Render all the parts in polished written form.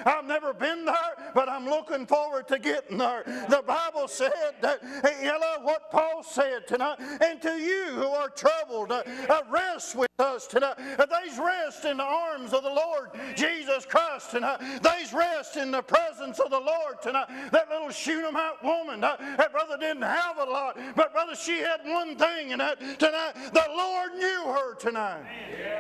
I've never been there, but I'm looking forward to getting there. The Bible said that, what Paul said tonight, and to you who are troubled, rest with us tonight. They's rest in the arms of the Lord Jesus Christ tonight. They's rest in the presence of the Lord tonight. That little Shunammite woman, that brother didn't have a lot, but brother, she had one thing, and that tonight the Lord knew her tonight.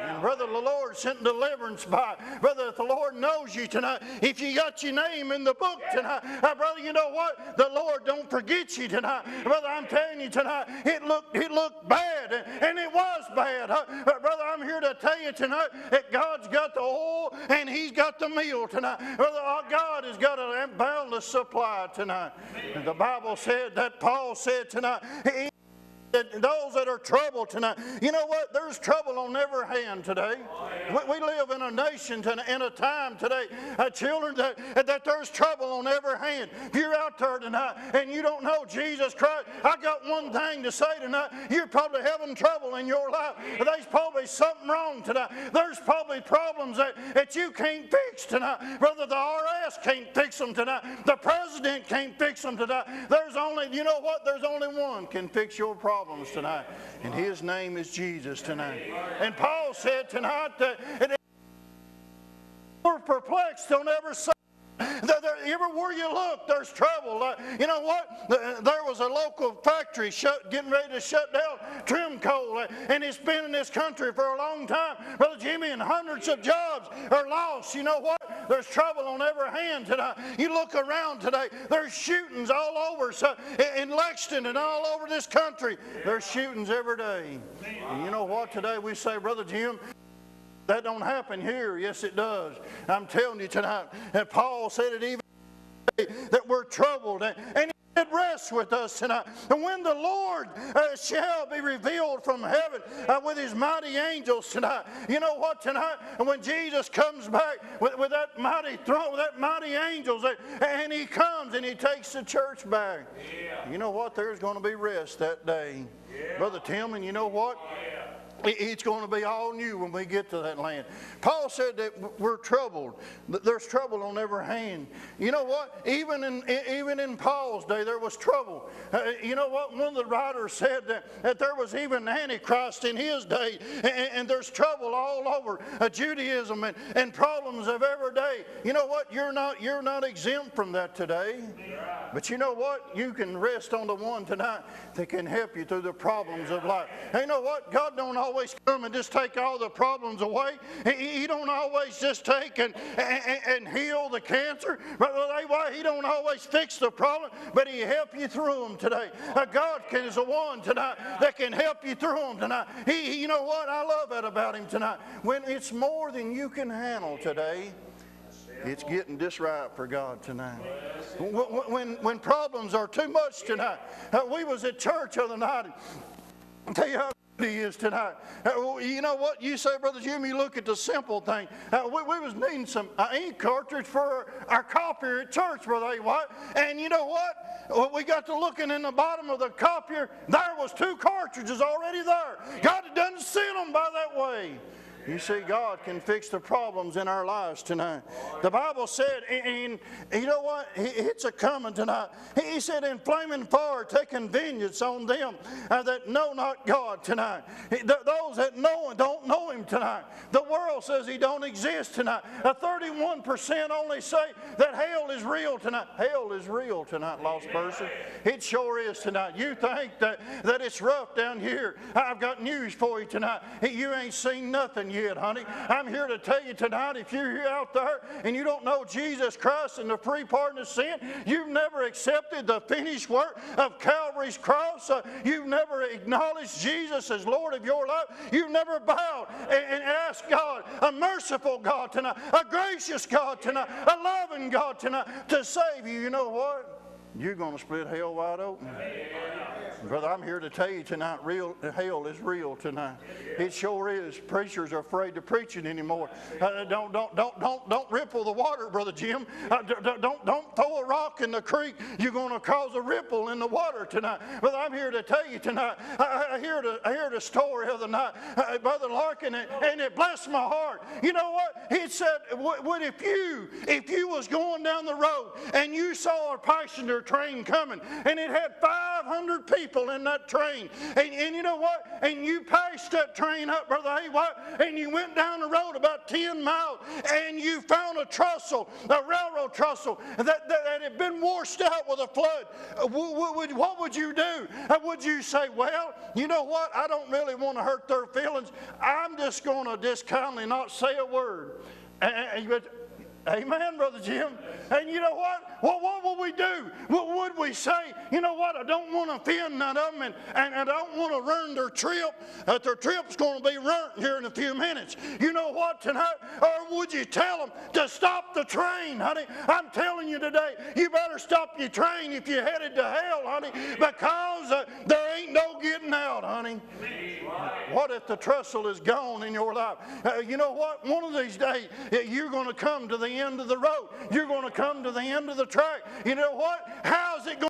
And brother, the Lord sent deliverance by. Brother, if the Lord knows you tonight, if you got your name in the book tonight, brother, you know what? The Lord don't forget you tonight. Brother, I'm telling you tonight, it looked bad, and it was bad. But brother, I'm here to tell you tonight that God's got the oil and He's got the meal tonight. Brother, our God has got a boundless supply tonight. And the Bible said that Paul said tonight, those that are troubled tonight, you know what? There's trouble on every hand today. We live in a nation, in a time today, children, that there's trouble on every hand. If you're out there tonight and you don't know Jesus Christ, I got one thing to say tonight. You're probably having trouble in your life. There's probably something wrong tonight. There's probably problems that you can't fix tonight. Brother, the RS can't fix them tonight. The president can't fix them tonight. There's only, you know what? There's only one can fix your problem tonight, and His name is Jesus tonight. And Paul said tonight that we're perplexed on every side. Everywhere you look, there's trouble. You know what? There was a local factory getting ready to shut down, Trimco, and it's been in this country for a long time. Brother Jimmy, and hundreds of jobs are lost. You know what? There's trouble on every hand tonight. You look around today, there's shootings all over in Lexington and all over this country. There's shootings every day. And you know what? Today we say, Brother Jim, that don't happen here. Yes, it does. I'm telling you tonight. And Paul said it even that we're troubled. And He did rest with us tonight. And when the Lord shall be revealed from heaven with His mighty angels tonight. You know what tonight? And when Jesus comes back with that mighty throne, with that mighty angels, and He comes and He takes the church back. Yeah. You know what? There's going to be rest that day. Yeah. Brother Tillman, you know what? Yeah. It's going to be all new when we get to that land. Paul said that we're troubled. There's trouble on every hand. You know what? Even in Paul's day, there was trouble. You know what? One of the writers said that there was even Antichrist in his day, and there's trouble all over Judaism and problems of every day. You know what? You're not exempt from that today. But you know what? You can rest on the one tonight that can help you through the problems of life. Hey, you know what? God don't always come and just take all the problems away. He don't always just take and heal the cancer. But He don't always fix the problem, but He help you through them today. God is the one tonight that can help you through them tonight. You know what? I love that about Him tonight. When it's more than you can handle today, it's getting just right for God tonight. When problems are too much tonight. We was at church the other night. I'll tell you how good He is tonight. You know what? You say, Brother Jim, you look at the simple thing. We was needing some ink cartridge for our copier at church, Brother A. And you know what? We got to looking in the bottom of the copier. There was 2 cartridges already there. God doesn't send them by that way. You see, God can fix the problems in our lives tonight. The Bible said, and you know what? It's a coming tonight. He said, in flaming fire, taking vengeance on them that know not God tonight. Those that know and don't know Him tonight. The world says He don't exist tonight. 31% only say that hell is real tonight. Hell is real tonight, lost person. It sure is tonight. You think that it's rough down here. I've got news for you tonight. You ain't seen nothing yet, honey. I'm here to tell you tonight, if you're here out there and you don't know Jesus Christ and the free pardon of sin, you've never accepted the finished work of Calvary's cross, you've never acknowledged Jesus as Lord of your life, you've never bowed and asked God, a merciful God tonight, a gracious God tonight, a loving God tonight to save you, you know what? You're going to split hell wide open. Brother, I'm here to tell you tonight, hell is real tonight. It sure is. Preachers are afraid to preach it anymore. Don't ripple the water, Brother Jim. Don't throw a rock in the creek. You're going to cause a ripple in the water tonight. Brother, I'm here to tell you tonight. I heard a story of the night, Brother Larkin, and it blessed my heart. You know what? He said, "What if you was going down the road and you saw a passenger train coming, and it had 500 people in that train, and you know what? And you passed that train up, Brother Haywatt, and you went down the road about 10 miles, and you found a trestle, a railroad trestle that had been washed out with a flood. What would you do? Would you say, well, you know what? I don't really want to hurt their feelings. I'm just going to just kindly not say a word." Amen, Brother Jim. And you know what? What would we do? What would we say? You know what? I don't want to offend none of them, and I don't want to ruin their trip. Their trip's going to be ruined here in a few minutes. You know what tonight? Or would you tell them to stop the train, honey? I'm telling you today, you better stop your train if you're headed to hell, honey, because there ain't no getting out, honey. What if the trestle is gone in your life? You know what? One of these days, you're going to come to the end of the road. You're going to come to the end of the track. You know what? How's it going?